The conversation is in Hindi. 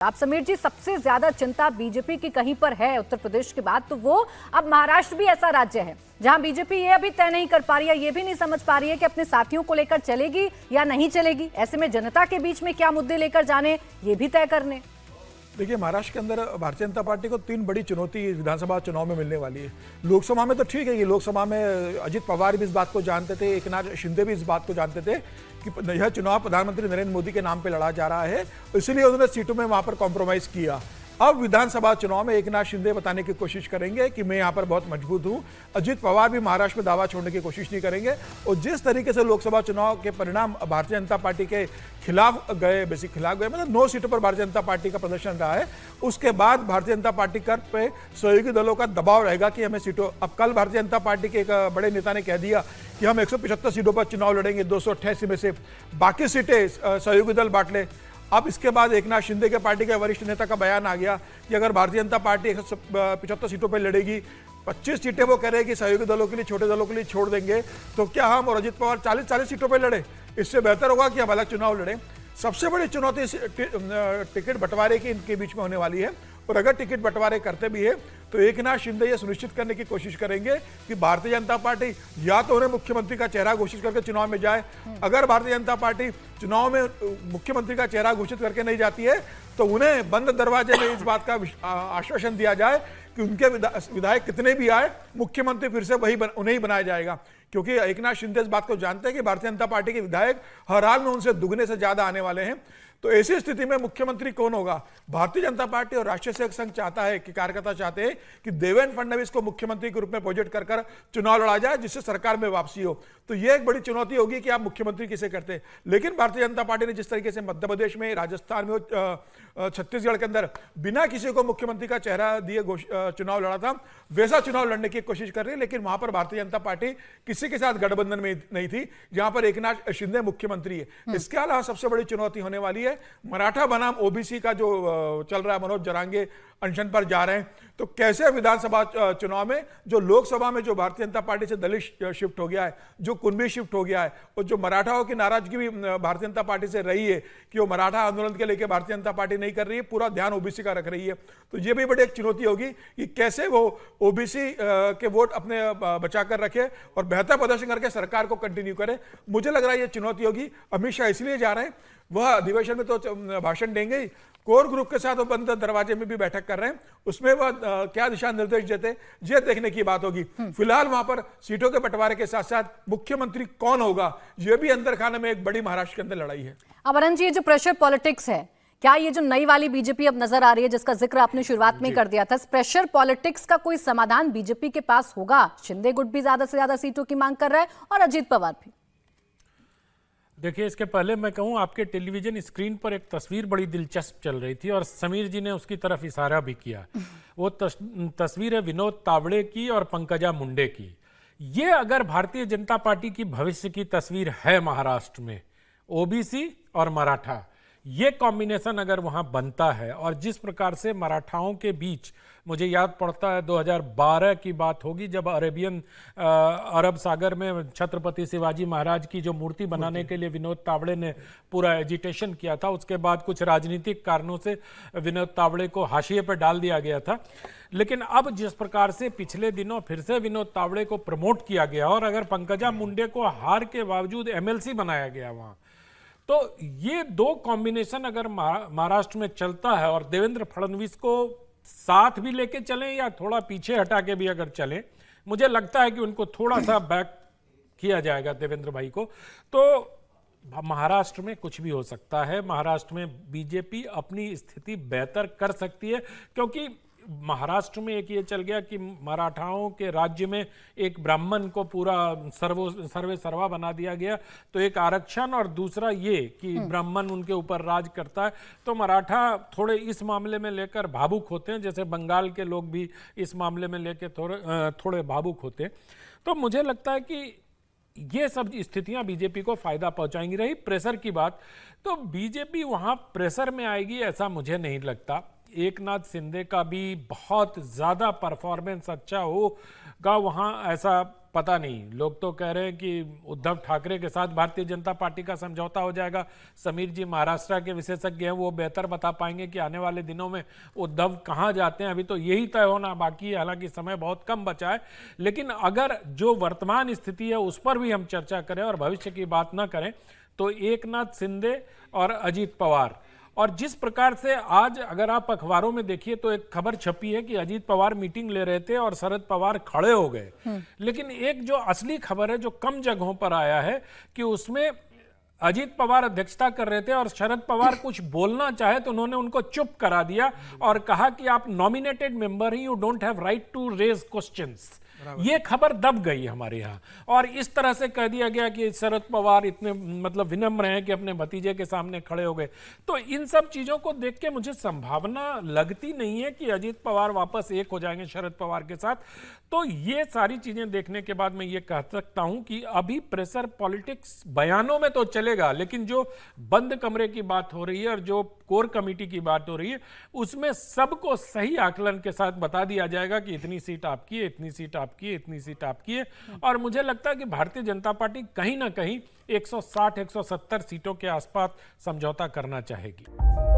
आप समीर जी, सबसे ज्यादा चिंता बीजेपी की कहीं पर है उत्तर प्रदेश के बाद, तो वो अब महाराष्ट्र भी ऐसा राज्य है जहां बीजेपी ये अभी तय नहीं कर पा रही है, ये भी नहीं समझ पा रही है कि अपने साथियों को लेकर चलेगी या नहीं चलेगी। ऐसे में जनता के बीच में क्या मुद्दे लेकर जाने, ये भी तय करने। देखिए, महाराष्ट्र के अंदर भारतीय जनता पार्टी को 3 बड़ी चुनौती विधानसभा चुनाव में मिलने वाली है। लोकसभा में तो ठीक है कि लोकसभा में अजित पवार भी इस बात को जानते थे, एकनाथ शिंदे भी इस बात को जानते थे कि यह चुनाव प्रधानमंत्री नरेंद्र मोदी के नाम पे लड़ा जा रहा है, इसलिए उन्होंने सीटों में वहां पर कॉम्प्रोमाइज किया। अब विधानसभा चुनाव में एकनाथ शिंदे बताने की कोशिश करेंगे कि मैं यहाँ पर बहुत मजबूत हूँ। अजित पवार भी महाराष्ट्र में दावा छोड़ने की कोशिश नहीं करेंगे। और जिस तरीके से लोकसभा चुनाव के परिणाम भारतीय जनता पार्टी के खिलाफ गए, मतलब 9 सीटों पर भारतीय जनता पार्टी का प्रदर्शन रहा है, उसके बाद भारतीय जनता पार्टी कर पे सहयोगी दलों का दबाव रहेगा कि हमें सीटों। अब कल भारतीय जनता पार्टी के एक बड़े नेता ने कह दिया कि हम 175 सीटों पर चुनाव लड़ेंगे, 288 में से बाकी सीटें सहयोगी दल बांट ले। अब इसके बाद एकनाथ शिंदे के पार्टी के वरिष्ठ नेता का बयान आ गया कि अगर भारतीय जनता पार्टी 175 सीटों पर लड़ेगी, 25 सीटें वो कह रहे हैं कि सहयोगी दलों के लिए, छोटे दलों के लिए छोड़ देंगे, तो क्या हम और अजित पवार 40-40 सीटों पर लड़े? इससे बेहतर होगा कि हम अलग चुनाव लड़ें। सबसे बड़ी चुनौती टिकट बंटवारे की इनके बीच में होने वाली है। और अगर टिकट बंटवारे करते भी है तो एकनाथ शिंदे ये सुनिश्चित करने की कोशिश करेंगे कि भारतीय जनता पार्टी या तो उन्हें मुख्यमंत्री का चेहरा घोषित करके चुनाव में जाए। अगर भारतीय जनता पार्टी चुनाव में मुख्यमंत्री का चेहरा घोषित करके नहीं जाती है तो उन्हें बंद दरवाजे में इस बात का आश्वासन दिया जाए कि उनके विधायक कितने भी आए, मुख्यमंत्री फिर से उन्हें ही बनाया जाएगा। क्योंकि एकनाथ शिंदे इस बात को जानते हैं कि भारतीय जनता पार्टी के विधायक हर हाल में उनसे दुगने से ज्यादा आने वाले हैं। तो ऐसी स्थिति में मुख्यमंत्री कौन होगा? भारतीय जनता पार्टी और राष्ट्रीय सेवक संघ चाहता है कि कार्यकर्ता चाहते हैं कि देवेंद्र फडणवीस को मुख्यमंत्री के रूप में प्रोजेक्ट कर चुनाव लड़ा जाए, जिससे सरकार में वापसी हो। तो यह एक बड़ी चुनौती होगी कि आप मुख्यमंत्री किसे करते हैं। लेकिन भारतीय जनता पार्टी ने जिस तरीके से मध्य प्रदेश में, राजस्थान में, छत्तीसगढ़ के अंदर बिना किसी को मुख्यमंत्री का चेहरा दिए चुनाव लड़ा था, वैसा चुनाव लड़ने की कोशिश कर रही है। लेकिन वहां पर भारतीय जनता पार्टी किसी के साथ गठबंधन में नहीं थी, जहां पर एकनाथ शिंदे मुख्यमंत्री है। इसके अलावा सबसे बड़ी चुनौती होने वाली है मराठा बनाम ओबीसी का जो चल रहा है, मनोज जरांगे अनशन पर जा रहे हैं। तो कैसे विधानसभा चुनाव में जो लोकसभा में जो भारतीय जनता पार्टी से दलित शिफ्ट हो गया है, जो कुनबी शिफ्ट हो गया है, और जो मराठाओं की नाराजगी भी भारतीय जनता पार्टी से रही है कि वो मराठा आंदोलन के लेकर भारतीय जनता पार्टी नहीं कर रही है, पूरा ध्यान ओबीसी का रख रही है। तो ये भी बड़ी एक चुनौती होगी कि कैसे वो ओबीसी के वोट अपने बचा कर रखे और बेहतर प्रदर्शन करके सरकार को कंटिन्यू करे। मुझे लग रहा है ये चुनौती होगी। अमित शाह इसलिए जा रहे हैं, वह अधिवेशन में तो भाषण देंगे ही, कोर ग्रुप के साथ वो बंद दरवाजे में भी बैठक कर रहे हैं, उसमें वह क्या दिशा निर्देश देते, ये देखने की बात होगी। फिलहाल वहां पर सीटों के बंटवारे के साथ साथ मुख्यमंत्री कौन होगा, यह भी अंदर खाने में एक बड़ी महाराष्ट्र के अंदर लड़ाई है। अमरन जी, ये जो प्रेशर पॉलिटिक्स है, क्या ये जो नई वाली बीजेपी अब नजर आ रही है, जिसका जिक्र आपने शुरुआत में कर दिया था, प्रेशर पॉलिटिक्स का कोई समाधान बीजेपी के पास होगा? शिंदे गुट भी ज्यादा से ज्यादा सीटों की मांग कर रहा है और अजित पवार भी। देखिए, इसके पहले मैं कहूं, आपके टेलीविजन स्क्रीन पर एक तस्वीर बड़ी दिलचस्प चल रही थी और समीर जी ने उसकी तरफ इशारा भी किया। वो तस्वीर है विनोद तावड़े की और पंकजा मुंडे की। ये अगर भारतीय जनता पार्टी की भविष्य की तस्वीर है महाराष्ट्र में, ओबीसी और मराठा, ये कॉम्बिनेशन अगर वहां बनता है, और जिस प्रकार से मराठाओं के बीच, मुझे याद पड़ता है 2012 की बात होगी जब अरब सागर में छत्रपति शिवाजी महाराज की जो मूर्ति बनाने के लिए विनोद तावड़े ने पूरा एजिटेशन किया था, उसके बाद कुछ राजनीतिक कारणों से विनोद तावड़े को हाशिए पर डाल दिया गया था। लेकिन अब जिस प्रकार से पिछले दिनों फिर से विनोद तावड़े को प्रमोट किया गया और अगर पंकजा मुंडे को हार के बावजूद एमएलसी बनाया गया वहां, तो ये दो कॉम्बिनेशन अगर महाराष्ट्र में चलता है और देवेंद्र फडणवीस को साथ भी लेके चलें या थोड़ा पीछे हटा के भी अगर चलें, मुझे लगता है कि उनको थोड़ा सा बैक किया जाएगा देवेंद्र भाई को, तो महाराष्ट्र में कुछ भी हो सकता है। महाराष्ट्र में बीजेपी अपनी स्थिति बेहतर कर सकती है, क्योंकि महाराष्ट्र में एक ये चल गया कि मराठाओं के राज्य में एक ब्राह्मण को पूरा सर्वे सर्वा बना दिया गया, तो एक आरक्षण और दूसरा ये कि ब्राह्मण उनके ऊपर राज करता है। तो मराठा थोड़े इस मामले में लेकर भावुक होते हैं, जैसे बंगाल के लोग भी इस मामले में लेकर थोड़े भावुक होते हैं। तो मुझे लगता है कि ये सब स्थितियां बीजेपी को फायदा पहुंचाएंगी। रही प्रेशर की बात, तो बीजेपी वहां प्रेशर में आएगी ऐसा मुझे नहीं लगता। एकनाथ शिंदे का भी बहुत ज्यादा परफॉर्मेंस अच्छा होगा वहां, ऐसा पता नहीं, लोग तो कह रहे हैं कि उद्धव ठाकरे के साथ भारतीय जनता पार्टी का समझौता हो जाएगा। समीर जी महाराष्ट्र के विशेषज्ञ हैं, वो बेहतर बता पाएंगे कि आने वाले दिनों में उद्धव कहां जाते हैं। अभी तो यही तय होना बाकी है, हालांकि समय बहुत कम बचा है। लेकिन अगर जो वर्तमान स्थिति है उस पर भी हम चर्चा करें और भविष्य की बात ना करें, तो एकनाथ शिंदे और अजीत पवार, और जिस प्रकार से आज अगर आप अखबारों में देखिए तो एक खबर छपी है कि अजीत पवार मीटिंग ले रहे थे और शरद पवार खड़े हो गए। लेकिन एक जो असली खबर है, जो कम जगहों पर आया है, कि उसमें अजीत पवार अध्यक्षता कर रहे थे और शरद पवार कुछ बोलना चाहे तो उन्होंने उनको चुप करा दिया और कहा कि आप नॉमिनेटेड मेंबर हैं, you don't have right to raise questions. ये खबर दब गई हमारे यहाँ, और इस तरह से कह दिया गया कि शरद पवार इतने मतलब विनम्र हैं कि अपने भतीजे के सामने खड़े हो गए। तो इन सब चीजों को देख के मुझे संभावना लगती नहीं है कि अजीत पवार वापस एक हो जाएंगे शरद पवार के साथ। तो ये सारी चीजें देखने के बाद मैं ये कह सकता हूं कि अभी प्रेशर पॉलिटिक्स बयानों में तो चलेगा, लेकिन जो बंद कमरे की बात हो रही है और जो कोर कमेटी की बात हो रही है, उसमें सबको सही आकलन के साथ बता दिया जाएगा कि इतनी सीट आपकी है, इतनी सीट आपकी है, इतनी सीट आपकी है। और मुझे लगता है कि भारतीय जनता पार्टी कहीं ना कहीं 160-170 सीटों के आसपास समझौता करना चाहेगी।